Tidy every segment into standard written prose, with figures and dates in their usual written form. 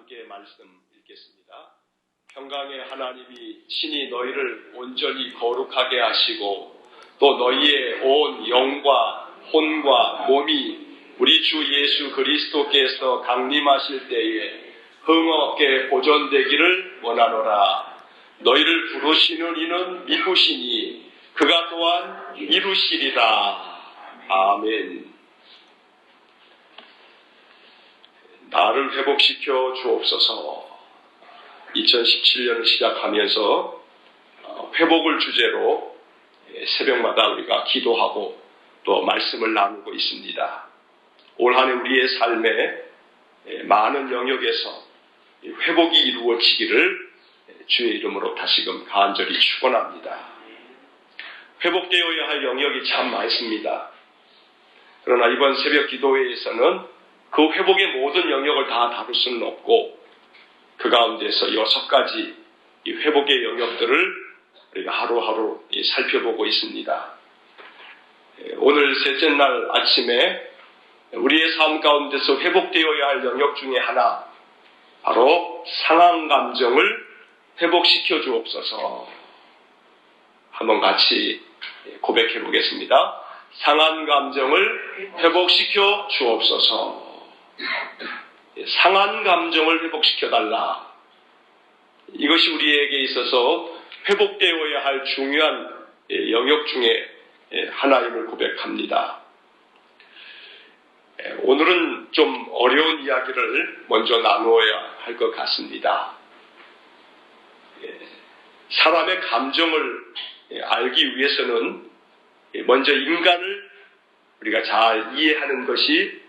함께 말씀 읽겠습니다. 평강의 하나님이 친히 너희를 온전히 거룩하게 하시고 또 너희의 온 영과 혼과 몸이 우리 주 예수 그리스도께서 강림하실 때에 흥없게 보존되기를 원하노라. 너희를 부르시는 이는 믿으시니 그가 또한 이루시리라. 아멘. 나를 회복시켜 주옵소서. 2017년을 시작하면서 회복을 주제로 새벽마다 우리가 기도하고 또 말씀을 나누고 있습니다. 올 한 해 우리의 삶에 많은 영역에서 회복이 이루어지기를 주의 이름으로 다시금 간절히 축원합니다. 회복되어야 할 영역이 참 많습니다. 그러나 이번 새벽 기도회에서는 그 회복의 모든 영역을 다 다룰 수는 없고 그 가운데서 6가지 이 회복의 영역들을 우리가 하루하루 살펴보고 있습니다. 오늘 셋째 날 아침에 우리의 삶 가운데서 회복되어야 할 영역 중에 하나, 바로 상한 감정을 회복시켜 주옵소서. 한번 같이 고백해 보겠습니다. 상한 감정을 회복시켜 주옵소서. 상한 감정을 회복시켜달라. 이것이 우리에게 있어서 회복되어야 할 중요한 영역 중에 하나임을 고백합니다. 오늘은 좀 어려운 이야기를 먼저 나누어야 할 것 같습니다. 사람의 감정을 알기 위해서는 먼저 인간을 우리가 잘 이해하는 것이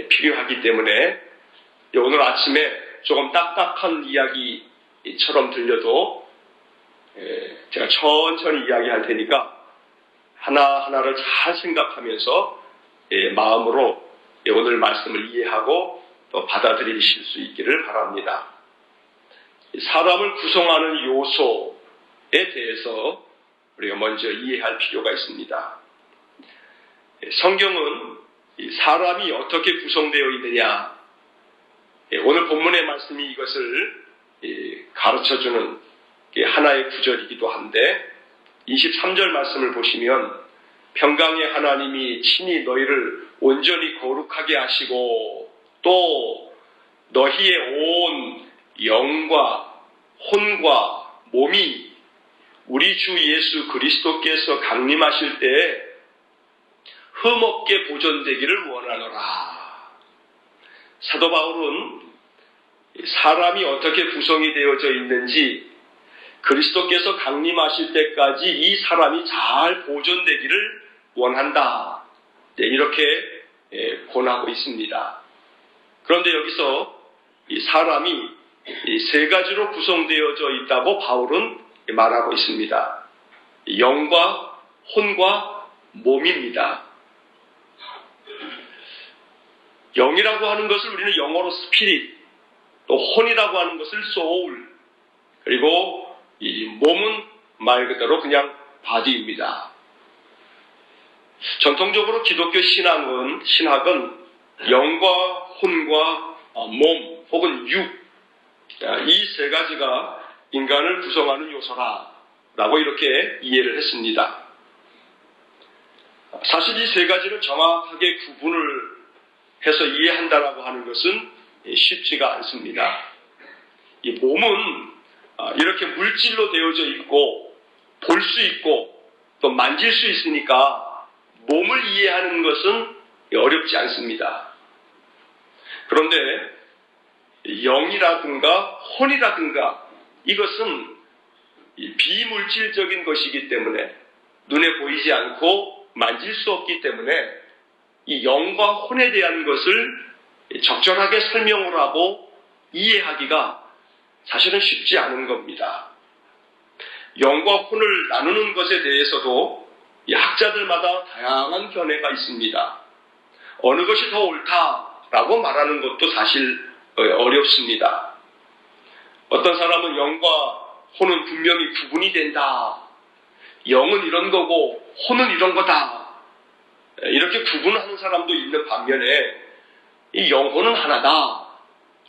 필요하기 때문에 오늘 아침에 조금 딱딱한 이야기처럼 들려도 제가 천천히 이야기할 테니까 하나하나를 잘 생각하면서 마음으로 오늘 말씀을 이해하고 또 받아들이실 수 있기를 바랍니다. 사람을 구성하는 요소에 대해서 우리가 먼저 이해할 필요가 있습니다. 성경은 사람이 어떻게 구성되어 있느냐, 오늘 본문의 말씀이 이것을 가르쳐주는 하나의 구절이기도 한데 23절 말씀을 보시면 평강의 하나님이 친히 너희를 온전히 거룩하게 하시고 또 너희의 온 영과 혼과 몸이 우리 주 예수 그리스도께서 강림하실 때에 흠없게 보존되기를 원하노라. 사도 바울은 사람이 어떻게 구성이 되어져 있는지 그리스도께서 강림하실 때까지 이 사람이 잘 보존되기를 원한다. 이렇게 권하고 있습니다. 그런데 여기서 이 사람이 세 가지로 구성되어져 있다고 바울은 말하고 있습니다. 영과 혼과 몸입니다. 영이라고 하는 것을 우리는 영어로 스피릿, 또 혼이라고 하는 것을 소울, 그리고 이 몸은 말 그대로 그냥 바디입니다. 전통적으로 기독교 신학은 영과 혼과 몸 혹은 육, 이 세 가지가 인간을 구성하는 요소라고 이렇게 이해를 했습니다. 사실 이 세 가지를 정확하게 구분을 해서 이해한다라고 하는 것은 쉽지가 않습니다. 이 몸은 이렇게 물질로 되어져 있고 볼 수 있고 또 만질 수 있으니까 몸을 이해하는 것은 어렵지 않습니다. 그런데 영이라든가 혼이라든가 이것은 비물질적인 것이기 때문에 눈에 보이지 않고 만질 수 없기 때문에 이 영과 혼에 대한 것을 적절하게 설명을 하고 이해하기가 사실은 쉽지 않은 겁니다. 영과 혼을 나누는 것에 대해서도 이 학자들마다 다양한 견해가 있습니다. 어느 것이 더 옳다라고 말하는 것도 사실 어렵습니다. 어떤 사람은 영과 혼은 분명히 구분이 된다. 영은 이런 거고 혼은 이런 거다. 이렇게 구분하는 사람도 있는 반면에 이 영혼은 하나다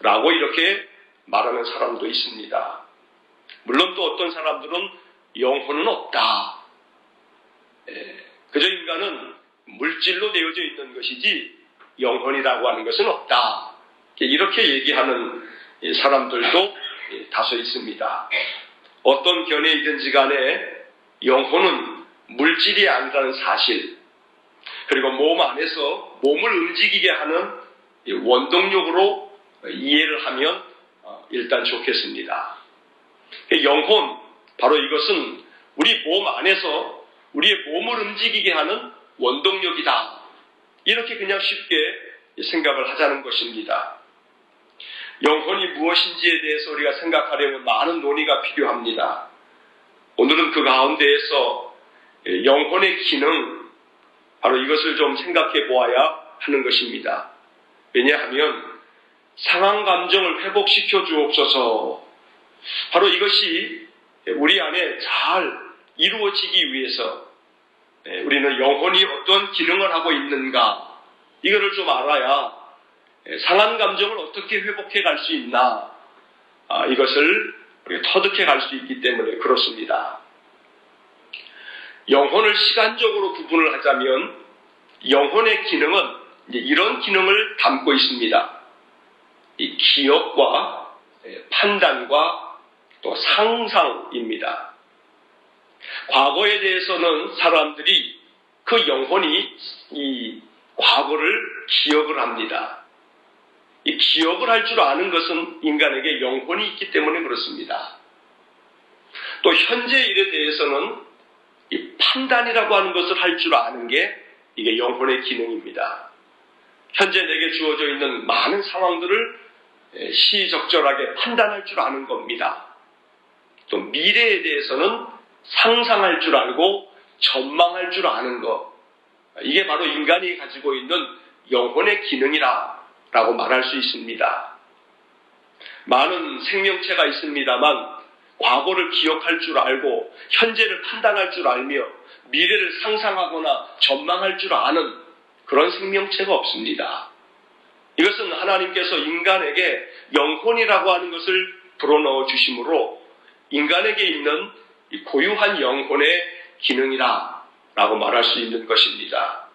라고 이렇게 말하는 사람도 있습니다. 물론 또 어떤 사람들은 영혼은 없다. 그저 인간은 물질로 되어져 있는 것이지 영혼이라고 하는 것은 없다. 이렇게 얘기하는 사람들도 다소 있습니다. 어떤 견해이든지 간에 영혼은 물질이 아니라는 사실, 그리고 몸 안에서 몸을 움직이게 하는 원동력으로 이해를 하면 일단 좋겠습니다. 영혼, 바로 이것은 우리 몸 안에서 우리의 몸을 움직이게 하는 원동력이다. 이렇게 그냥 쉽게 생각을 하자는 것입니다. 영혼이 무엇인지에 대해서 우리가 생각하려면 많은 논의가 필요합니다. 오늘은 그 가운데에서 영혼의 기능, 바로 이것을 좀 생각해 보아야 하는 것입니다. 왜냐하면 상한 감정을 회복시켜 주옵소서. 바로 이것이 우리 안에 잘 이루어지기 위해서 우리는 영혼이 어떤 기능을 하고 있는가, 이거를 좀 알아야 상한 감정을 어떻게 회복해 갈 수 있나, 이것을 우리가 터득해 갈 수 있기 때문에 그렇습니다. 영혼을 시간적으로 구분을 하자면 영혼의 기능은 이런 기능을 담고 있습니다. 이 기억과 판단과 또 상상입니다. 과거에 대해서는 사람들이 그 영혼이 이 과거를 기억을 합니다. 이 기억을 할 줄 아는 것은 인간에게 영혼이 있기 때문에 그렇습니다. 또 현재 일에 대해서는 이 판단이라고 하는 것을 할 줄 아는 게 이게 영혼의 기능입니다. 현재 내게 주어져 있는 많은 상황들을 시적절하게 판단할 줄 아는 겁니다. 또 미래에 대해서는 상상할 줄 알고 전망할 줄 아는 것, 이게 바로 인간이 가지고 있는 영혼의 기능이라고 말할 수 있습니다. 많은 생명체가 있습니다만 과거를 기억할 줄 알고 현재를 판단할 줄 알며 미래를 상상하거나 전망할 줄 아는 그런 생명체가 없습니다. 이것은 하나님께서 인간에게 영혼이라고 하는 것을 불어넣어 주심으로 인간에게 있는 고유한 영혼의 기능이라고 말할 수 있는 것입니다.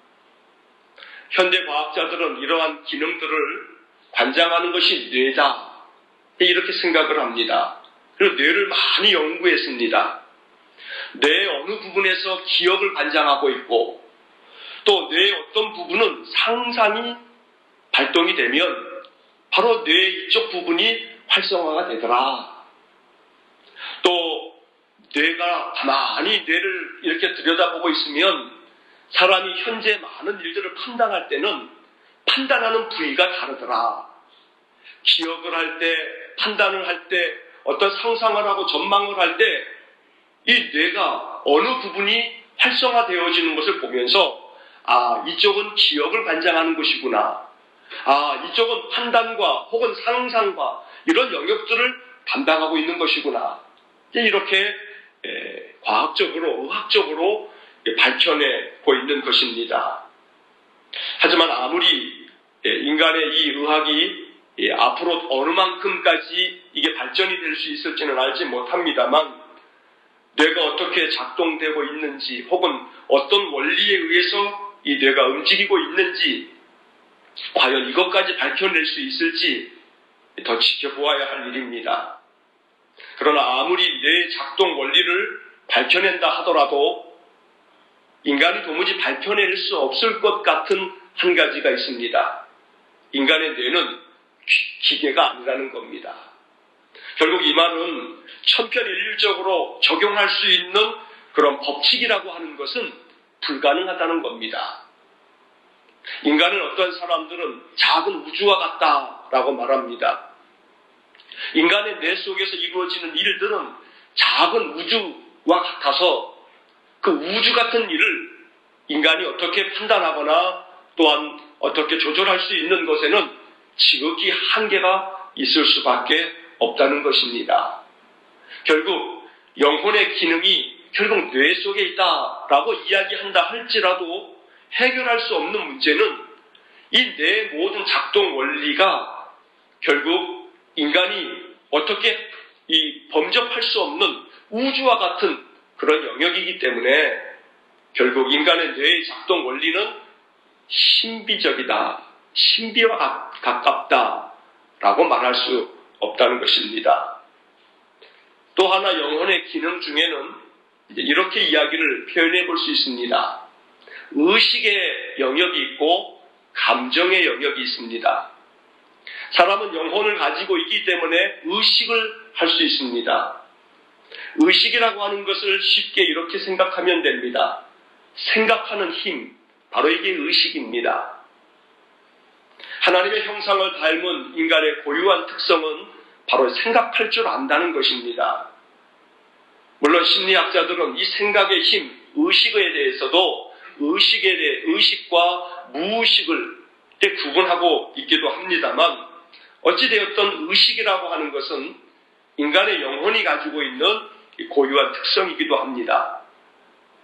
현대 과학자들은 이러한 기능들을 관장하는 것이 뇌다, 이렇게 생각을 합니다. 그리고 뇌를 많이 연구했습니다. 뇌의 어느 부분에서 기억을 관장하고 있고 또 뇌의 어떤 부분은 상상이 발동이 되면 바로 뇌의 이쪽 부분이 활성화가 되더라. 또 뇌가 가만히 뇌를 이렇게 들여다보고 있으면 사람이 현재 많은 일들을 판단할 때는 판단하는 부위가 다르더라. 기억을 할 때, 판단을 할 때, 어떤 상상을 하고 전망을 할 때 이 뇌가 어느 부분이 활성화되어지는 것을 보면서 이쪽은 기억을 관장하는 것이구나. 이쪽은 판단과 혹은 상상과 이런 영역들을 담당하고 있는 것이구나. 이렇게 과학적으로, 의학적으로 밝혀내고 있는 것입니다. 하지만 아무리 인간의 이 의학이 앞으로 어느 만큼까지 이게 발전이 될 수 있을지는 알지 못합니다만 뇌가 어떻게 작동되고 있는지 혹은 어떤 원리에 의해서 이 뇌가 움직이고 있는지 과연 이것까지 밝혀낼 수 있을지 더 지켜보아야 할 일입니다. 그러나 아무리 뇌의 작동 원리를 밝혀낸다 하더라도 인간이 도무지 밝혀낼 수 없을 것 같은 한 가지가 있습니다. 인간의 뇌는 기계가 아니라는 겁니다. 결국 이 말은 천편일률적으로 적용할 수 있는 그런 법칙이라고 하는 것은 불가능하다는 겁니다. 인간은 어떤 사람들은 작은 우주와 같다라고 말합니다. 인간의 뇌 속에서 이루어지는 일들은 작은 우주와 같아서 그 우주 같은 일을 인간이 어떻게 판단하거나 또한 어떻게 조절할 수 있는 것에는 지극히 한계가 있을 수밖에 없다는 것입니다. 결국 영혼의 기능이 결국 뇌 속에 있다라고 이야기한다 할지라도 해결할 수 없는 문제는 이 뇌의 모든 작동 원리가 결국 인간이 어떻게 범접할 수 없는 우주와 같은 그런 영역이기 때문에 결국 인간의 뇌의 작동 원리는 신비적이다, 신비와 가깝다라고 말할 수 없다는 것입니다. 또 하나 영혼의 기능 중에는 이렇게 이야기를 표현해 볼 수 있습니다. 의식의 영역이 있고 감정의 영역이 있습니다. 사람은 영혼을 가지고 있기 때문에 의식을 할 수 있습니다. 의식이라고 하는 것을 쉽게 이렇게 생각하면 됩니다. 생각하는 힘, 바로 이게 의식입니다. 하나님의 형상을 닮은 인간의 고유한 특성은 바로 생각할 줄 안다는 것입니다. 물론 심리학자들은 이 생각의 힘, 의식에 대해서도 의식과 무의식을 구분하고 있기도 합니다만 어찌되었든 의식이라고 하는 것은 인간의 영혼이 가지고 있는 고유한 특성이기도 합니다.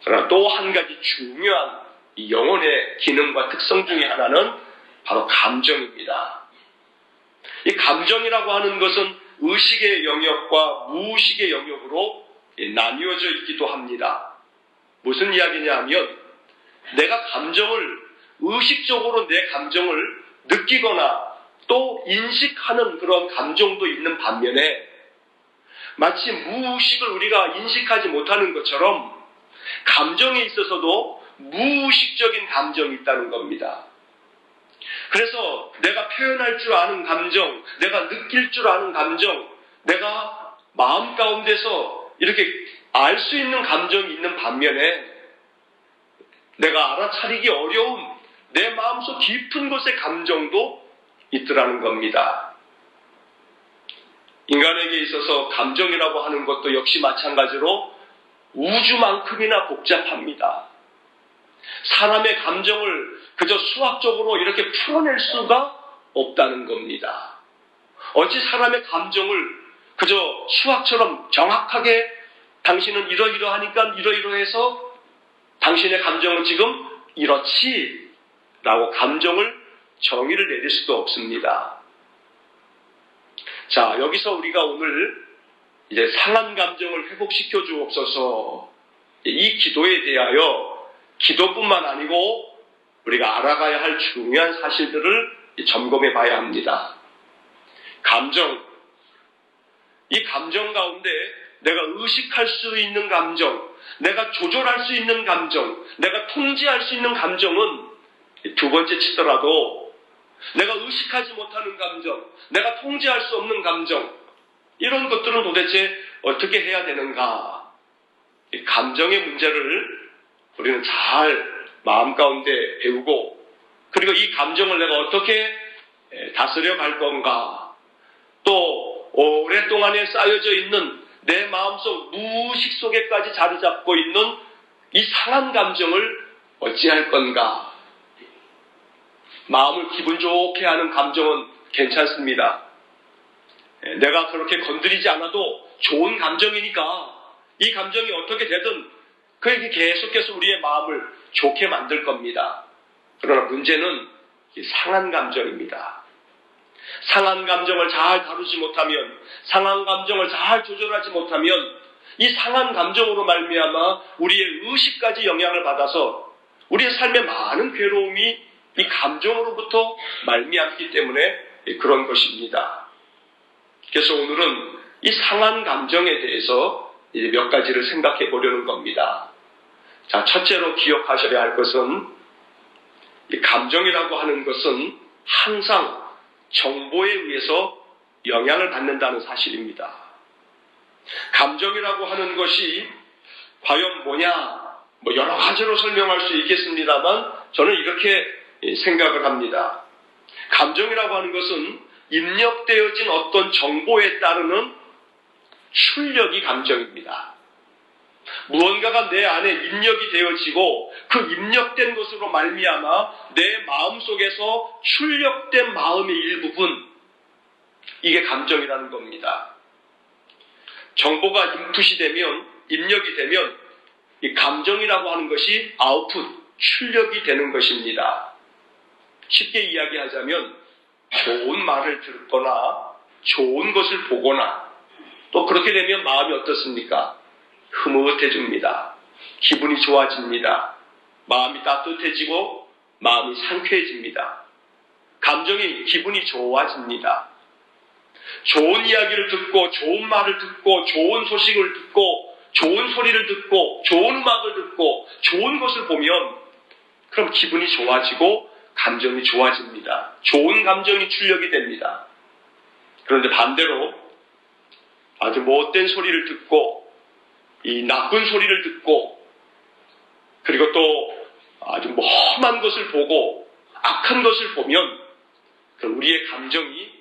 그러나 또 한 가지 중요한 이 영혼의 기능과 특성 중에 하나는 바로 감정입니다. 이 감정이라고 하는 것은 의식의 영역과 무의식의 영역으로 나뉘어져 있기도 합니다. 무슨 이야기냐 하면 내가 의식적으로 내 감정을 느끼거나 또 인식하는 그런 감정도 있는 반면에 마치 무의식을 우리가 인식하지 못하는 것처럼 감정에 있어서도 무의식적인 감정이 있다는 겁니다. 그래서 내가 표현할 줄 아는 감정, 내가 느낄 줄 아는 감정, 내가 마음 가운데서 이렇게 알 수 있는 감정이 있는 반면에 내가 알아차리기 어려운 내 마음속 깊은 곳의 감정도 있더라는 겁니다. 인간에게 있어서 감정이라고 하는 것도 역시 마찬가지로 우주만큼이나 복잡합니다. 사람의 감정을 그저 수학적으로 이렇게 풀어낼 수가 없다는 겁니다. 어찌 사람의 감정을 그저 수학처럼 정확하게 당신은 이러이러하니까 이러이러해서 당신의 감정은 지금 이렇지 라고 감정을 정의를 내릴 수도 없습니다. 자, 여기서 우리가 오늘 이제 상한 감정을 회복시켜 주옵소서 이 기도에 대하여 기도뿐만 아니고 우리가 알아가야 할 중요한 사실들을 점검해 봐야 합니다. 감정, 이 감정 가운데 내가 의식할 수 있는 감정, 내가 조절할 수 있는 감정, 내가 통제할 수 있는 감정은 두 번째 치더라도 내가 의식하지 못하는 감정, 내가 통제할 수 없는 감정, 이런 것들은 도대체 어떻게 해야 되는가? 이 감정의 문제를 우리는 잘 마음 가운데 배우고, 그리고 이 감정을 내가 어떻게 다스려 갈 건가? 또 오랫동안에 쌓여져 있는 내 마음속 무의식 속에까지 자리 잡고 있는 이 상한 감정을 어찌할 건가? 마음을 기분 좋게 하는 감정은 괜찮습니다. 내가 그렇게 건드리지 않아도 좋은 감정이니까 이 감정이 어떻게 되든 그에게 계속해서 우리의 마음을 좋게 만들 겁니다. 그러나 문제는 이 상한 감정입니다. 상한 감정을 잘 다루지 못하면, 상한 감정을 잘 조절하지 못하면 이 상한 감정으로 말미암아 우리의 의식까지 영향을 받아서 우리의 삶에 많은 괴로움이 이 감정으로부터 말미암기 때문에 그런 것입니다. 그래서 오늘은 이 상한 감정에 대해서 이제 몇 가지를 생각해 보려는 겁니다. 자, 첫째로 기억하셔야 할 것은 이 감정이라고 하는 것은 항상 정보에 의해서 영향을 받는다는 사실입니다. 감정이라고 하는 것이 과연 뭐냐? 여러 가지로 설명할 수 있겠습니다만 저는 이렇게 생각을 합니다. 감정이라고 하는 것은 입력되어진 어떤 정보에 따르는 출력이 감정입니다. 무언가가 내 안에 입력이 되어지고 그 입력된 것으로 말미암아 내 마음속에서 출력된 마음의 일부분, 이게 감정이라는 겁니다. 정보가 인풋이 되면, 입력이 되면 이 감정이라고 하는 것이 아웃풋, 출력이 되는 것입니다. 쉽게 이야기하자면 좋은 말을 듣거나 좋은 것을 보거나 또 그렇게 되면 마음이 어떻습니까? 흐뭇해집니다. 기분이 좋아집니다. 마음이 따뜻해지고 마음이 상쾌해집니다. 감정이, 기분이 좋아집니다. 좋은 이야기를 듣고 좋은 말을 듣고 좋은 소식을 듣고 좋은 소리를 듣고 좋은 음악을 듣고 좋은 것을 보면 그럼 기분이 좋아지고 감정이 좋아집니다. 좋은 감정이 출력이 됩니다. 그런데 반대로 아주 못된 소리를 듣고 이 나쁜 소리를 듣고 그리고 또 아주 험한 것을 보고 악한 것을 보면 우리의 감정이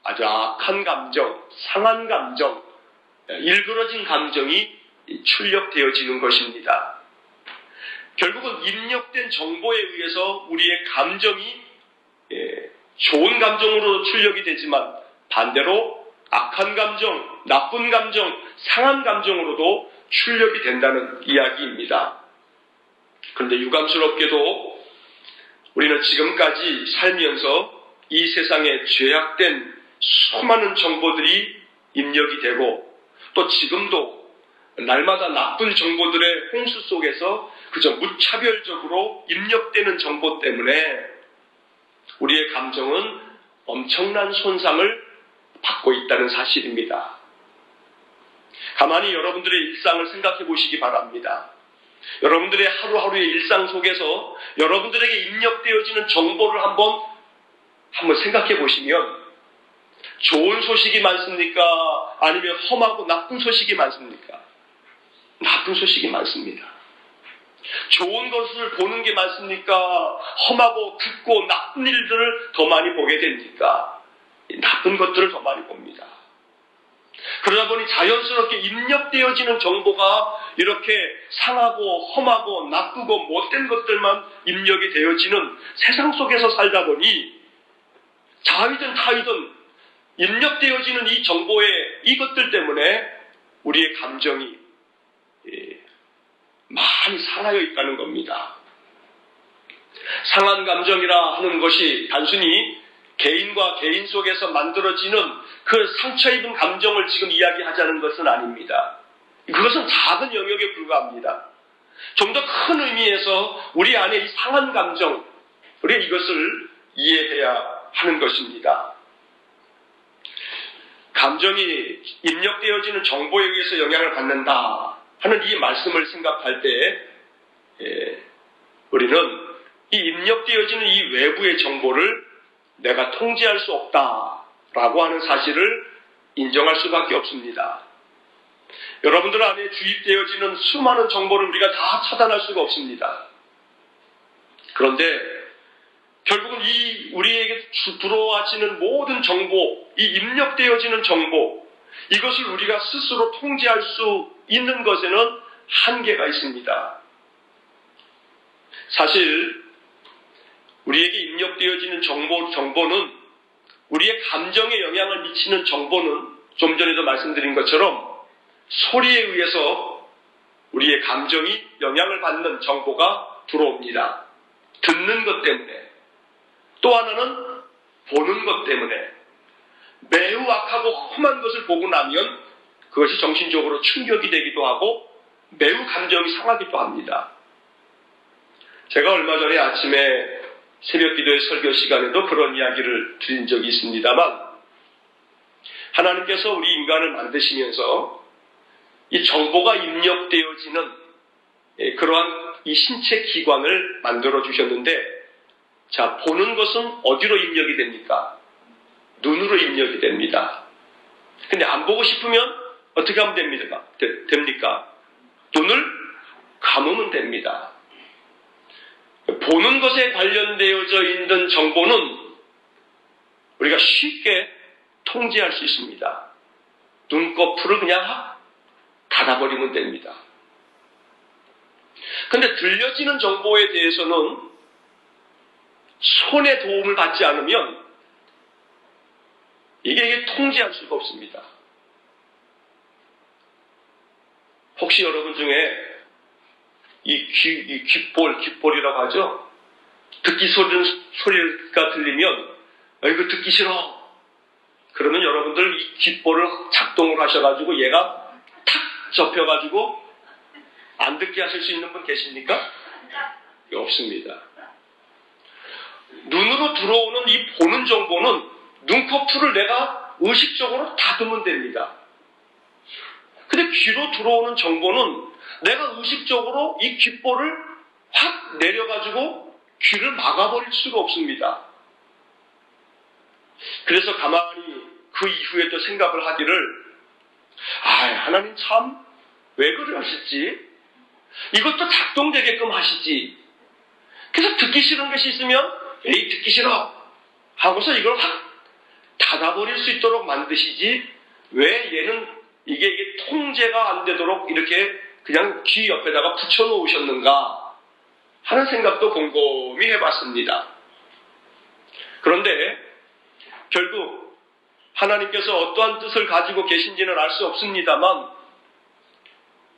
아주 악한 감정, 상한 감정, 일그러진 감정이 출력되어지는 것입니다. 결국은 입력된 정보에 의해서 우리의 감정이 좋은 감정으로 출력이 되지만 반대로 악한 감정, 나쁜 감정, 상한 감정으로도 출력이 된다는 이야기입니다. 그런데 유감스럽게도 우리는 지금까지 살면서 이 세상에 죄악된 수많은 정보들이 입력이 되고 또 지금도 날마다 나쁜 정보들의 홍수 속에서 그저 무차별적으로 입력되는 정보 때문에 우리의 감정은 엄청난 손상을 받고 있다는 사실입니다. 가만히 여러분들의 일상을 생각해 보시기 바랍니다. 여러분들의 하루하루의 일상 속에서 여러분들에게 입력되어지는 정보를 한번 생각해 보시면 좋은 소식이 많습니까? 아니면 험하고 나쁜 소식이 많습니까? 나쁜 소식이 많습니다. 좋은 것을 보는 게 많습니까? 험하고 듣고 나쁜 일들을 더 많이 보게 됩니까? 나쁜 것들을 더 많이 봅니다. 그러다 보니 자연스럽게 입력되어지는 정보가 이렇게 상하고 험하고 나쁘고 못된 것들만 입력이 되어지는 세상 속에서 살다 보니 자의든 타의든 입력되어지는 이 정보의 이것들 때문에 우리의 감정이 많이 상하여 있다는 겁니다. 상한 감정이라 하는 것이 단순히 개인과 개인 속에서 만들어지는 그 상처 입은 감정을 지금 이야기하자는 것은 아닙니다. 그것은 작은 영역에 불과합니다. 좀 더 큰 의미에서 우리 안에 이 상한 감정, 우리가 이것을 이해해야 하는 것입니다. 감정이 입력되어지는 정보에 의해서 영향을 받는다 하는 이 말씀을 생각할 때 우리는 이 입력되어지는 이 외부의 정보를 내가 통제할 수 없다라고 하는 사실을 인정할 수밖에 없습니다. 여러분들 안에 주입되어지는 수많은 정보를 우리가 다 차단할 수가 없습니다. 그런데 결국은 이 우리에게 들어와지는 모든 정보, 이 입력되어지는 정보, 이것을 우리가 스스로 통제할 수 있는 것에는 한계가 있습니다. 사실 우리에게 입력되어지는 정보는 우리의 감정에 영향을 미치는 정보는 좀 전에도 말씀드린 것처럼 소리에 의해서 우리의 감정이 영향을 받는 정보가 들어옵니다. 듣는 것 때문에. 또 하나는 보는 것 때문에. 매우 악하고 험한 것을 보고 나면 그것이 정신적으로 충격이 되기도 하고 매우 감정이 상하기도 합니다. 제가 얼마 전에 아침에 새벽 기도의 설교 시간에도 그런 이야기를 드린 적이 있습니다만 하나님께서 우리 인간을 만드시면서 이 정보가 입력되어지는 그러한 이 신체 기관을 만들어 주셨는데 자, 보는 것은 어디로 입력이 됩니까? 눈으로 입력이 됩니다. 근데 안 보고 싶으면 어떻게 하면 됩니까? 눈을 감으면 됩니다. 보는 것에 관련되어져 있는 정보는 우리가 쉽게 통제할 수 있습니다. 눈꺼풀을 그냥 닫아버리면 됩니다. 그런데 들려지는 정보에 대해서는 손의 도움을 받지 않으면 이게 통제할 수가 없습니다. 혹시 여러분 중에 이 귓볼이라고 하죠? 듣기 소리가 들리면 이거 듣기 싫어. 그러면 여러분들 이 귓볼을 작동을 하셔가지고 얘가 탁 접혀가지고 안 듣게 하실 수 있는 분 계십니까? 없습니다. 눈으로 들어오는 이 보는 정보는 눈꺼풀을 내가 의식적으로 닫으면 됩니다. 근데 귀로 들어오는 정보는 내가 의식적으로 이 귓볼을 확 내려가지고 귀를 막아버릴 수가 없습니다. 그래서 가만히 그 이후에 또 생각을 하기를, 하나님 참 왜 그러실지, 이것도 작동되게끔 하시지. 그래서 듣기 싫은 것이 있으면 에이 듣기 싫어 하고서 이걸 확 닫아버릴 수 있도록 만드시지, 왜 얘는 이게 통제가 안 되도록 이렇게 그냥 귀 옆에다가 붙여놓으셨는가 하는 생각도 곰곰이 해봤습니다. 그런데 결국 하나님께서 어떠한 뜻을 가지고 계신지는 알 수 없습니다만,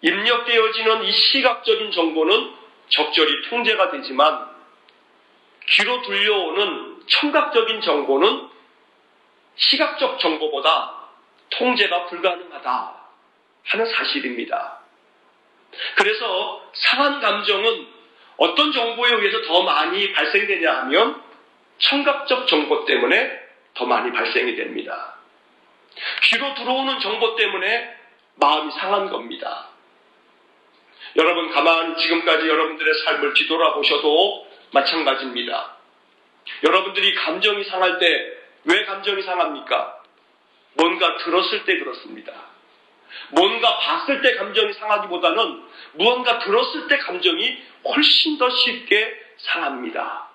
입력되어지는 이 시각적인 정보는 적절히 통제가 되지만 귀로 들려오는 청각적인 정보는 시각적 정보보다 통제가 불가능하다 하는 사실입니다. 그래서 상한 감정은 어떤 정보에 의해서 더 많이 발생되냐 하면 청각적 정보 때문에 더 많이 발생이 됩니다. 귀로 들어오는 정보 때문에 마음이 상한 겁니다. 여러분 가만히 지금까지 여러분들의 삶을 뒤돌아보셔도 마찬가지입니다. 여러분들이 감정이 상할 때 왜 감정이 상합니까? 뭔가 들었을 때 그렇습니다. 뭔가 봤을 때 감정이 상하기보다는 무언가 들었을 때 감정이 훨씬 더 쉽게 상합니다.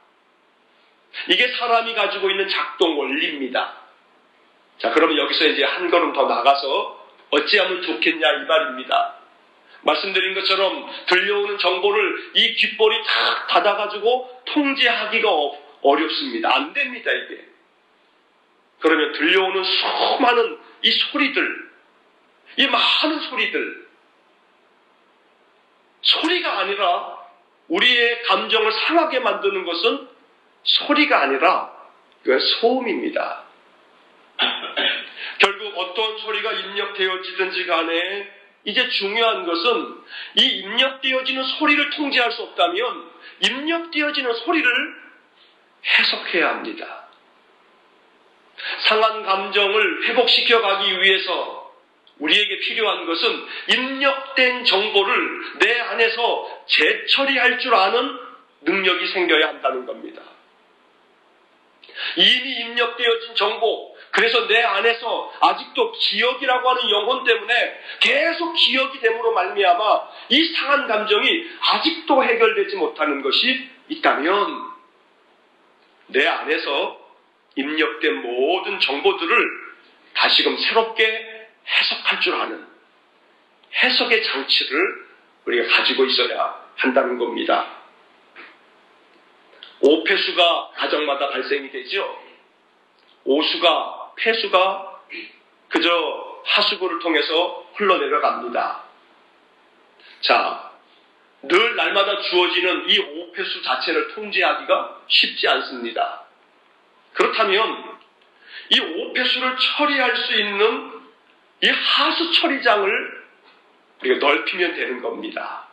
이게 사람이 가지고 있는 작동 원리입니다. 자, 그러면 여기서 이제 한 걸음 더 나가서 어찌하면 좋겠냐 이 말입니다. 말씀드린 것처럼 들려오는 정보를 이 귓볼이 탁 닫아가지고 통제하기가 어렵습니다. 안 됩니다, 이게. 그러면 들려오는 수많은 이 소리들, 이 많은 소리들, 소리가 아니라 우리의 감정을 상하게 만드는 것은 소리가 아니라 소음입니다. 결국 어떤 소리가 입력되어지든지 간에 이제 중요한 것은 이 입력되어지는 소리를 통제할 수 없다면 입력되어지는 소리를 해석해야 합니다. 상한 감정을 회복시켜 가기 위해서 우리에게 필요한 것은 입력된 정보를 내 안에서 재처리할 줄 아는 능력이 생겨야 한다는 겁니다. 이미 입력되어진 정보, 그래서 내 안에서 아직도 기억이라고 하는 영혼 때문에 계속 기억이 됨으로 말미암아 이 상한 감정이 아직도 해결되지 못하는 것이 있다면 내 안에서 입력된 모든 정보들을 다시금 새롭게 해석할 줄 아는 해석의 장치를 우리가 가지고 있어야 한다는 겁니다. 오폐수가 가정마다 발생이 되죠. 오수가, 폐수가 그저 하수구를 통해서 흘러내려갑니다. 자, 늘 날마다 주어지는 이 오폐수 자체를 통제하기가 쉽지 않습니다. 그렇다면 이 오폐수를 처리할 수 있는 이 하수 처리장을 우리가 넓히면 되는 겁니다.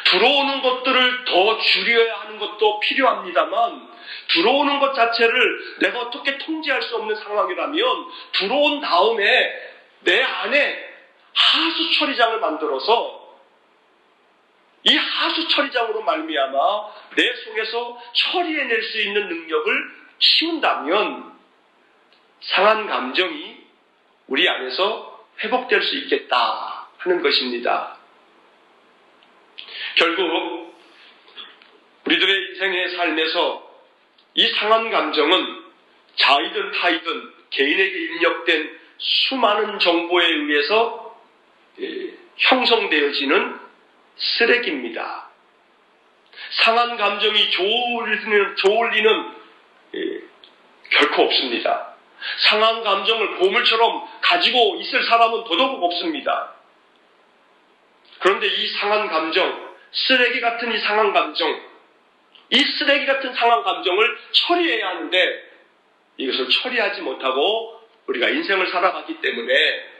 들어오는 것들을 더 줄여야 하는 것도 필요합니다만 들어오는 것 자체를 내가 어떻게 통제할 수 없는 상황이라면 들어온 다음에 내 안에 하수 처리장을 만들어서 이 하수 처리장으로 말미암아 내 속에서 처리해낼 수 있는 능력을 키운다면 상한 감정이 우리 안에서 회복될 수 있겠다 하는 것입니다. 결국 우리들의 인생의 삶에서 이 상한 감정은 자이든 타이든 개인에게 입력된 수많은 정보에 의해서 형성되어지는 쓰레기입니다. 상한 감정이 좋을 리는 결코 없습니다. 상한 감정을 보물처럼 가지고 있을 사람은 더더욱 없습니다. 그런데 이 상한 감정, 쓰레기 같은 이 상한 감정, 이 쓰레기 같은 상한 감정을 처리해야 하는데 이것을 처리하지 못하고 우리가 인생을 살아갔기 때문에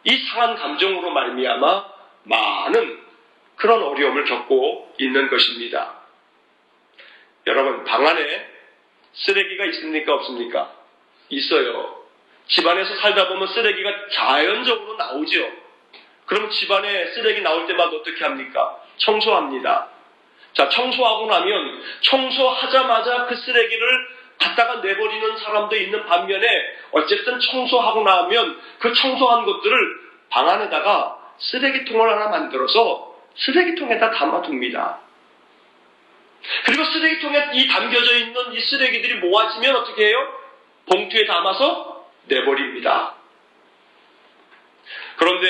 이 상한 감정으로 말미암아 많은 그런 어려움을 겪고 있는 것입니다. 여러분, 방 안에 쓰레기가 있습니까? 없습니까? 있어요. 집안에서 살다 보면 쓰레기가 자연적으로 나오죠. 그럼 집안에 쓰레기 나올 때마다 어떻게 합니까? 청소합니다. 자, 청소하고 나면 청소하자마자 그 쓰레기를 갖다가 내버리는 사람도 있는 반면에 어쨌든 청소하고 나면 그 청소한 것들을 방 안에다가 쓰레기통을 하나 만들어서 쓰레기통에다 담아둡니다. 그리고 쓰레기통에 이 담겨져 있는 이 쓰레기들이 모아지면 어떻게 해요? 봉투에 담아서 내버립니다. 그런데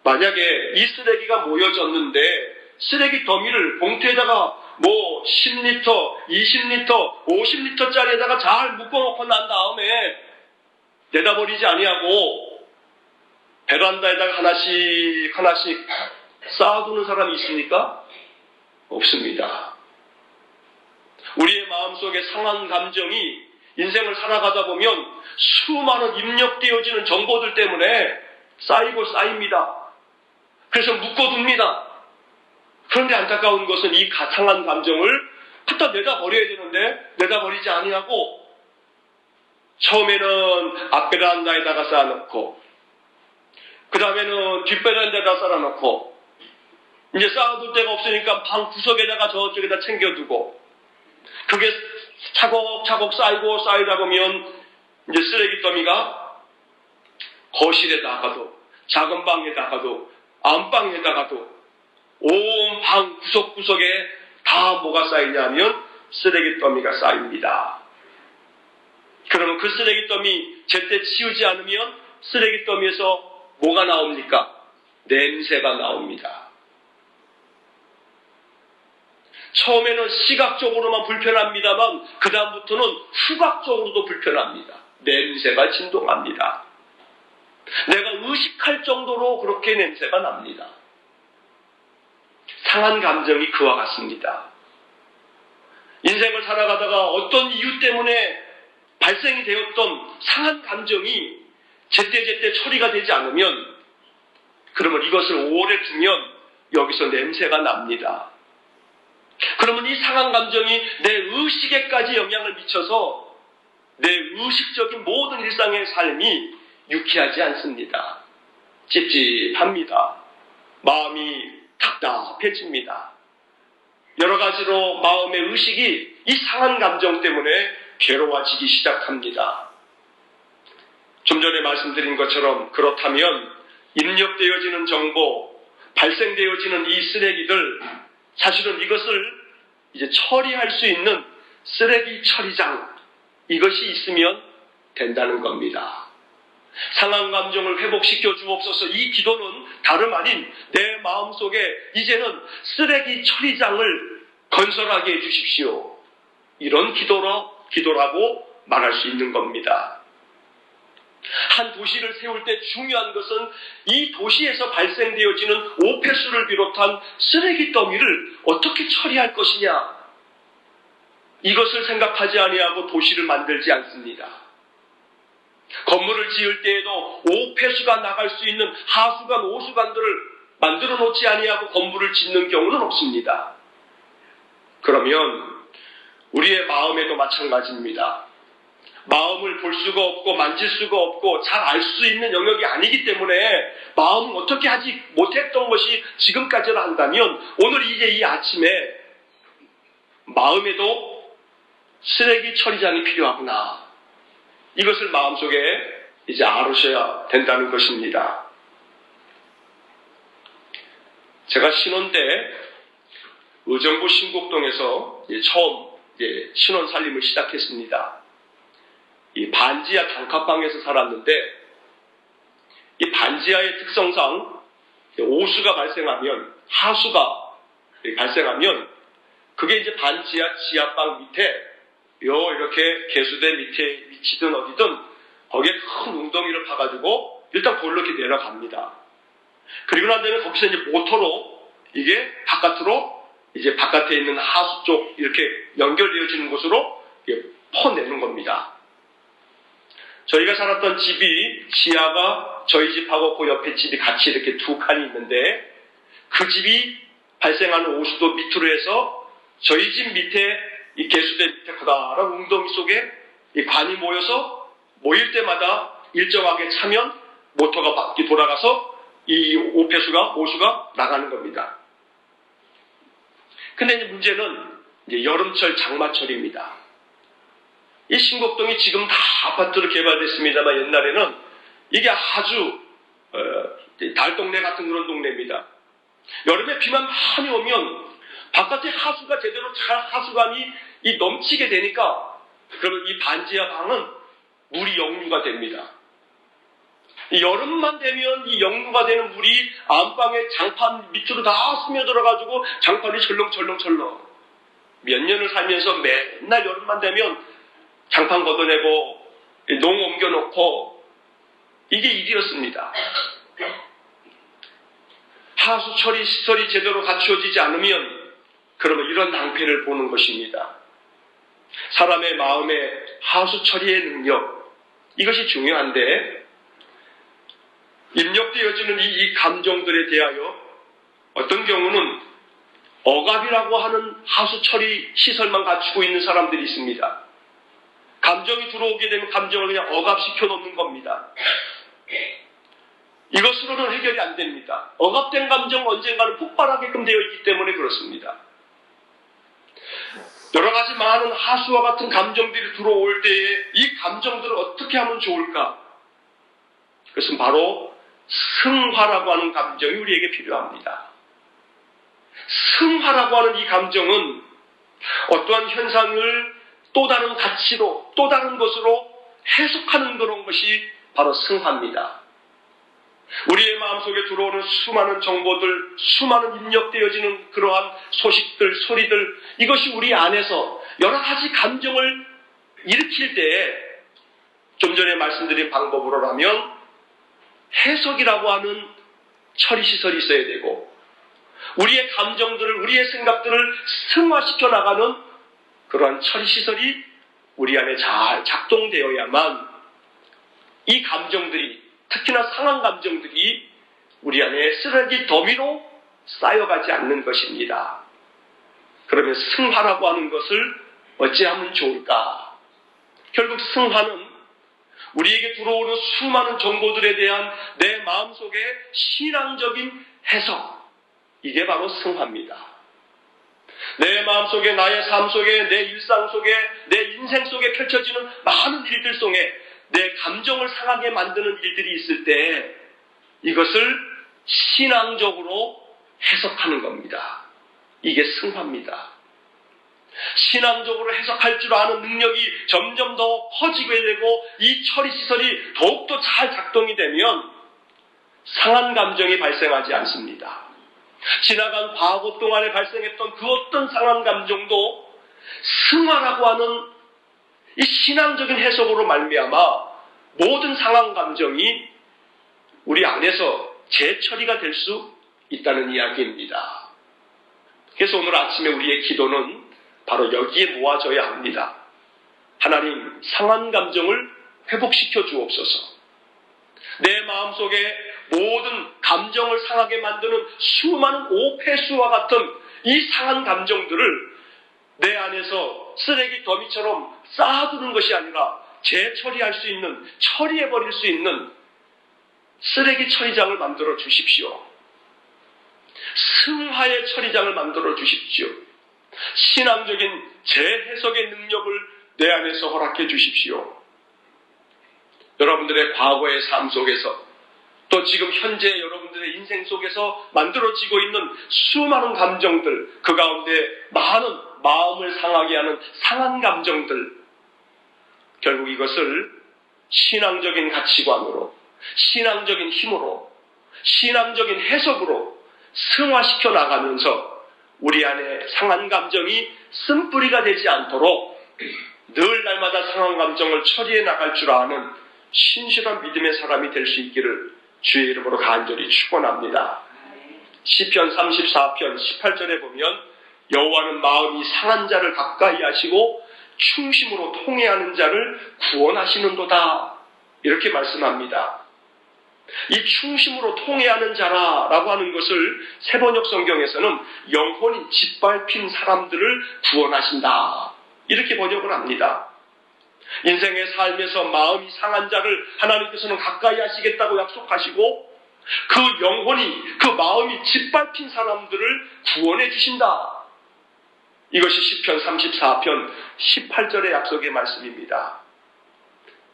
만약에 이 쓰레기가 모여졌는데 쓰레기 더미를 봉투에다가 10리터, 20리터, 50리터짜리에다가 잘 묶어놓고 난 다음에 내다버리지 아니하고 베란다에다가 하나씩 쌓아두는 사람이 있습니까? 없습니다. 우리의 마음속에 상한 감정이 인생을 살아가다 보면 수많은 입력되어지는 정보들 때문에 쌓이고 쌓입니다. 그래서 묶어둡니다. 그런데 안타까운 것은 이 상한 감정을 갖다 내다버려야 되는데 내다버리지 아니하고 처음에는 앞베란다에다가 쌓아놓고 그 다음에는 뒷베란다에다가 쌓아놓고 이제 쌓아둘 데가 없으니까 방 구석에다가 저쪽에다 챙겨두고 그게 차곡차곡 쌓이다 보면 이제 쓰레기 더미가 거실에다가도 작은 방에다가도 안방에다가도 온 방 구석구석에 다 뭐가 쌓이냐면 쓰레기 더미가 쌓입니다. 그러면 그 쓰레기 더미 제때 치우지 않으면 쓰레기 더미에서 뭐가 나옵니까? 냄새가 나옵니다. 처음에는 시각적으로만 불편합니다만 그 다음부터는 후각적으로도 불편합니다. 냄새가 진동합니다. 내가 의식할 정도로 그렇게 냄새가 납니다. 상한 감정이 그와 같습니다. 인생을 살아가다가 어떤 이유 때문에 발생이 되었던 상한 감정이 제때제때 처리가 되지 않으면 그러면 이것을 오래 두면 여기서 냄새가 납니다. 그러면 이 상한 감정이 내 의식에까지 영향을 미쳐서 내 의식적인 모든 일상의 삶이 유쾌하지 않습니다. 찝찝합니다. 마음이 답답해집니다. 여러 가지로 마음의 의식이 이 상한 감정 때문에 괴로워지기 시작합니다. 좀 전에 말씀드린 것처럼 그렇다면 입력되어지는 정보, 발생되어지는 이 쓰레기들, 사실은 이것을 이제 처리할 수 있는 쓰레기 처리장, 이것이 있으면 된다는 겁니다. 상한 감정을 회복시켜 주옵소서. 이 기도는 다름 아닌 내 마음속에 이제는 쓰레기 처리장을 건설하게 해주십시오. 이런 기도라고 말할 수 있는 겁니다. 한 도시를 세울 때 중요한 것은 이 도시에서 발생되어지는 오폐수를 비롯한 쓰레기 더미를 어떻게 처리할 것이냐, 이것을 생각하지 아니하고 도시를 만들지 않습니다. 건물을 지을 때에도 오폐수가 나갈 수 있는 하수관, 오수관들을 만들어 놓지 아니하고 건물을 짓는 경우는 없습니다. 그러면 우리의 마음에도 마찬가지입니다. 마음을 볼 수가 없고 만질 수가 없고 잘 알 수 있는 영역이 아니기 때문에 마음은 어떻게 하지 못했던 것이 지금까지는 한다면 오늘 이제 이 아침에 마음에도 쓰레기 처리장이 필요하구나, 이것을 마음속에 이제 알으셔야 된다는 것입니다. 제가 신혼 때 의정부 신곡동에서 처음 신혼 살림을 시작했습니다. 이 반지하 단칸방에서 살았는데 이 반지하의 특성상 오수가 발생하면, 하수가 발생하면 그게 이제 반지하 지하방 밑에 이렇게 개수대 밑에 위치든 어디든 거기에 큰 웅덩이를 파가지고 일단 그걸로 이렇게 내려갑니다. 그리고 난 다음에 거기서 이제 모터로 이게 바깥으로 이제 바깥에 있는 하수 쪽 이렇게 연결되어지는 곳으로 퍼내는 겁니다. 저희가 살았던 집이 지하가 저희 집하고 그 옆에 집이 같이 이렇게 두 칸이 있는데 그 집이 발생하는 오수도 밑으로 해서 저희 집 밑에 이 개수대 밑에 커다란 웅덩이 속에 이 관이 모여서 모일 때마다 일정하게 차면 모터가 바퀴 돌아가서 이 오수가 나가는 겁니다. 근데 이제 문제는 이제 여름철 장마철입니다. 이 신곡동이 지금 다 아파트로 개발됐습니다만 옛날에는 이게 아주 달동네 같은 그런 동네입니다. 여름에 비만 많이 오면 바깥에 하수가 제대로 하수관이 넘치게 되니까 그러면 이 반지하 방은 물이 역류가 됩니다. 이 여름만 되면 이 역류가 되는 물이 안방의 장판 밑으로 다 스며들어가지고 장판이 철렁철렁 몇 년을 살면서 맨날 여름만 되면 장판 걷어내고 농 옮겨놓고 이게 일이었습니다. 하수 처리 시설이 제대로 갖추어지지 않으면 그러면 이런 낭패를 보는 것입니다. 사람의 마음의 하수 처리의 능력 이것이 중요한데 입력되어지는 이 감정들에 대하여 어떤 경우는 억압이라고 하는 하수 처리 시설만 갖추고 있는 사람들이 있습니다. 감정이 들어오게 되면 감정을 그냥 억압시켜 놓는 겁니다. 이것으로는 해결이 안 됩니다. 억압된 감정은 언젠가는 폭발하게끔 되어 있기 때문에 그렇습니다. 여러 가지 많은 하수와 같은 감정들이 들어올 때에 이 감정들을 어떻게 하면 좋을까? 그것은 바로 승화라고 하는 감정이 우리에게 필요합니다. 승화라고 하는 이 감정은 어떠한 현상을 또 다른 가치로, 또 다른 것으로 해석하는 그런 것이 바로 승화입니다. 우리의 마음속에 들어오는 수많은 정보들, 수많은 입력되어지는 그러한 소식들, 소리들, 이것이 우리 안에서 여러 가지 감정을 일으킬 때 좀 전에 말씀드린 방법으로라면 해석이라고 하는 처리시설이 있어야 되고 우리의 감정들을, 우리의 생각들을 승화시켜 나가는 그러한 처리시설이 우리 안에 잘 작동되어야만 이 감정들이, 특히나 상한 감정들이 우리 안에 쓰레기 더미로 쌓여가지 않는 것입니다. 그러면 승화라고 하는 것을 어찌하면 좋을까? 결국 승화는 우리에게 들어오는 수많은 정보들에 대한 내 마음속의 신앙적인 해석, 이게 바로 승화입니다. 내 마음속에, 나의 삶 속에, 내 일상 속에, 내 인생 속에 펼쳐지는 많은 일들 속에 내 감정을 상하게 만드는 일들이 있을 때 이것을 신앙적으로 해석하는 겁니다. 이게 승화입니다. 신앙적으로 해석할 줄 아는 능력이 점점 더 커지게 되고 이 처리시설이 더욱더 잘 작동이 되면 상한 감정이 발생하지 않습니다. 지나간 과거 동안에 발생했던 그 어떤 상한 감정도 승화라고 하는 이 신앙적인 해석으로 말미암아 모든 상한 감정이 우리 안에서 재처리가 될 수 있다는 이야기입니다. 그래서 오늘 아침에 우리의 기도는 바로 여기에 모아져야 합니다. 하나님, 상한 감정을 회복시켜 주옵소서. 내 마음속에 모든 감정을 상하게 만드는 수많은 오폐수와 같은 이 상한 감정들을 내 안에서 쓰레기 더미처럼 쌓아두는 것이 아니라 재처리할 수 있는, 처리해버릴 수 있는 쓰레기 처리장을 만들어 주십시오. 승화의 처리장을 만들어 주십시오. 신앙적인 재해석의 능력을 내 안에서 허락해 주십시오. 여러분들의 과거의 삶 속에서 또 지금 현재 여러분들의 인생 속에서 만들어지고 있는 수많은 감정들, 그 가운데 많은 마음을 상하게 하는 상한 감정들, 결국 이것을 신앙적인 가치관으로, 신앙적인 힘으로, 신앙적인 해석으로 승화시켜 나가면서 우리 안에 상한 감정이 쓴뿌리가 되지 않도록 늘 날마다 상한 감정을 처리해 나갈 줄 아는 신실한 믿음의 사람이 될 수 있기를 주의 이름으로 간절히 축원합니다. 시편 34편 18절에 보면 여호와는 마음이 상한 자를 가까이 하시고 충심으로 통회하는 자를 구원하시는도다. 이렇게 말씀합니다. 이 충심으로 통회하는 자라라고 하는 것을 세번역 성경에서는 영혼이 짓밟힌 사람들을 구원하신다, 이렇게 번역을 합니다. 인생의 삶에서 마음이 상한 자를 하나님께서는 가까이 하시겠다고 약속하시고, 그 영혼이, 그 마음이 짓밟힌 사람들을 구원해 주신다. 이것이 시편 34편 18절의 약속의 말씀입니다.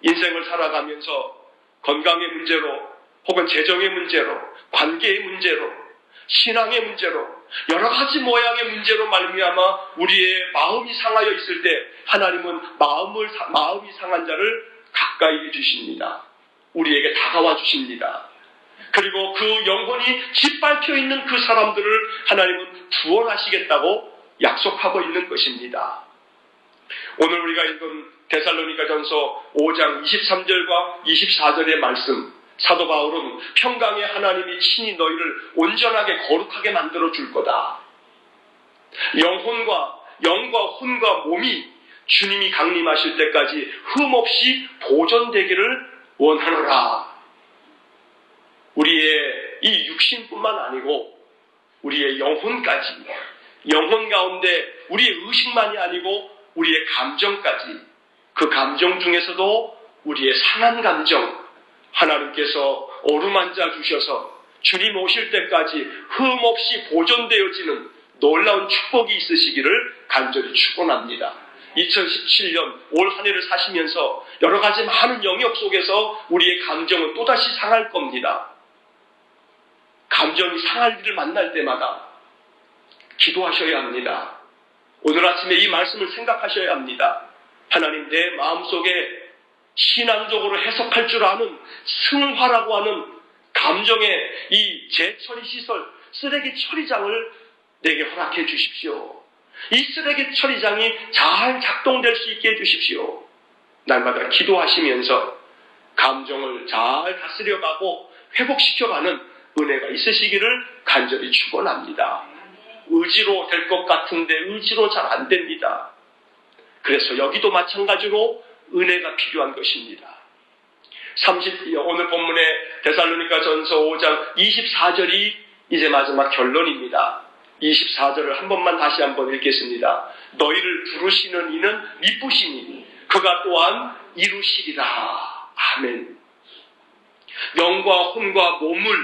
인생을 살아가면서 건강의 문제로, 혹은 재정의 문제로, 관계의 문제로, 신앙의 문제로, 여러 가지 모양의 문제로 말미암아 우리의 마음이 상하여 있을 때 하나님은 마음이 상한 자를 가까이 해주십니다. 우리에게 다가와 주십니다. 그리고 그 영혼이 짓밟혀 있는 그 사람들을 하나님은 구원하시겠다고 약속하고 있는 것입니다. 오늘 우리가 읽은 데살로니가전서 5장 23절과 24절의 말씀, 사도 바울은 평강의 하나님이 친히 너희를 온전하게 거룩하게 만들어 줄 거다. 영과 혼과 몸이 주님이 강림하실 때까지 흠없이 보존되기를 원하노라. 우리의 이 육신뿐만 아니고 우리의 영혼까지, 영혼 가운데 우리의 의식만이 아니고 우리의 감정까지, 그 감정 중에서도 우리의 상한 감정, 하나님께서 어루만져 주셔서 주님 오실 때까지 흠없이 보존되어지는 놀라운 축복이 있으시기를 간절히 축원합니다. 2017년 올 한 해를 사시면서 여러 가지 많은 영역 속에서 우리의 감정은 또다시 상할 겁니다. 감정이 상할 일을 만날 때마다 기도하셔야 합니다. 오늘 아침에 이 말씀을 생각하셔야 합니다. 하나님, 내 마음속에 신앙적으로 해석할 줄 아는 승화라고 하는 감정의 이 재처리 시설, 쓰레기 처리장을 내게 허락해 주십시오. 이 쓰레기 처리장이 잘 작동될 수 있게 해주십시오. 날마다 기도하시면서 감정을 잘 다스려가고 회복시켜가는 은혜가 있으시기를 간절히 축원합니다. 의지로 될 것 같은데 의지로 잘 안 됩니다. 그래서 여기도 마찬가지로 은혜가 필요한 것입니다. 오늘 본문의 데살로니가전서 5장 24절이 이제 마지막 결론입니다. 24절을 한 번만 다시 한번 읽겠습니다. 너희를 부르시는 이는 미쁘시니 그가 또한 이루시리라. 아멘. 영과 혼과 몸을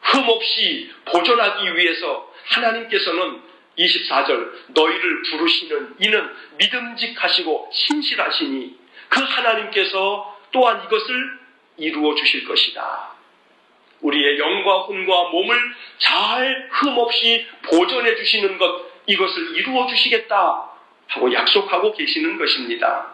흠없이 보존하기 위해서 하나님께서는 24절 너희를 부르시는 이는 믿음직하시고 신실하시니 그 하나님께서 또한 이것을 이루어 주실 것이다. 우리의 영과 혼과 몸을 잘 흠없이 보존해 주시는 것, 이것을 이루어 주시겠다 하고 약속하고 계시는 것입니다.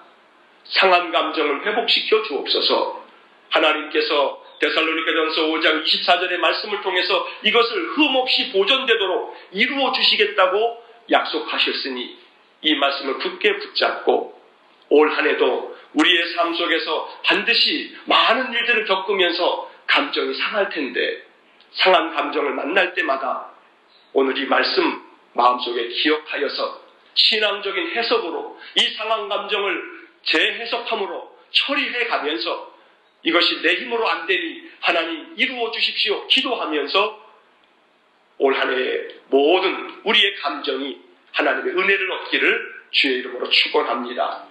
상한 감정을 회복시켜 주옵소서. 하나님께서 데살로니가전서 5장 24절의 말씀을 통해서 이것을 흠없이 보존되도록 이루어 주시겠다고 약속하셨으니 이 말씀을 굳게 붙잡고 올 한 해도 우리의 삶 속에서 반드시 많은 일들을 겪으면서 감정이 상할 텐데, 상한 감정을 만날 때마다 오늘 이 말씀 마음속에 기억하여서 신앙적인 해석으로 이 상한 감정을 재해석함으로 처리해 가면서 이것이 내 힘으로 안 되니 하나님 이루어 주십시오 기도하면서 올 한 해의 모든 우리의 감정이 하나님의 은혜를 얻기를 주의 이름으로 축원합니다.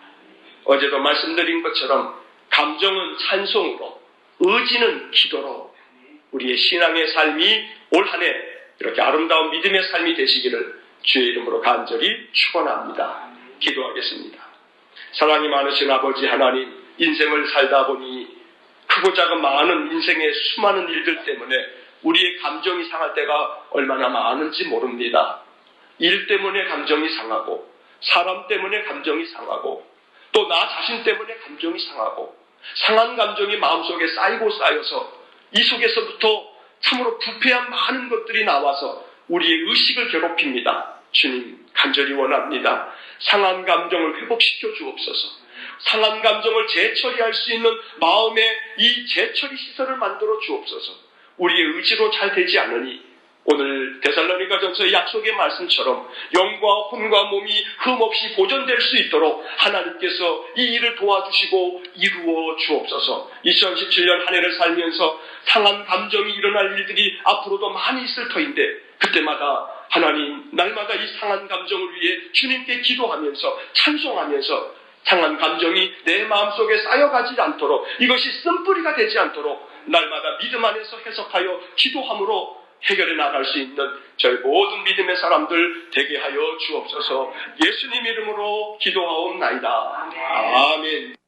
어제도 말씀드린 것처럼 감정은 찬송으로, 의지는 기도로 우리의 신앙의 삶이 올 한 해 이렇게 아름다운 믿음의 삶이 되시기를 주의 이름으로 간절히 축원합니다. 기도하겠습니다. 사랑이 많으신 아버지 하나님, 인생을 살다 보니 크고 작은 많은 인생의 수많은 일들 때문에 우리의 감정이 상할 때가 얼마나 많은지 모릅니다. 일 때문에 감정이 상하고, 사람 때문에 감정이 상하고, 또 나 자신 때문에 감정이 상하고, 상한 감정이 마음속에 쌓이고 쌓여서 이 속에서부터 참으로 부패한 많은 것들이 나와서 우리의 의식을 괴롭힙니다. 주님, 간절히 원합니다. 상한 감정을 회복시켜 주옵소서. 상한 감정을 재처리할 수 있는 마음의 이 재처리 시설을 만들어 주옵소서. 우리의 의지로 잘 되지 않으니 오늘 데살로니가전서의 약속의 말씀처럼 영과 혼과 몸이 흠없이 보존될 수 있도록 하나님께서 이 일을 도와주시고 이루어 주옵소서. 2017년 한 해를 살면서 상한 감정이 일어날 일들이 앞으로도 많이 있을 터인데 그때마다 하나님, 날마다 이 상한 감정을 위해 주님께 기도하면서 찬송하면서 상한 감정이 내 마음속에 쌓여가지 않도록, 이것이 쓴뿌리가 되지 않도록 날마다 믿음 안에서 해석하여 기도함으로 해결해 나갈 수 있는 저희 모든 믿음의 사람들 되게 하여 주옵소서. 예수님 이름으로 기도하옵나이다. 아멘.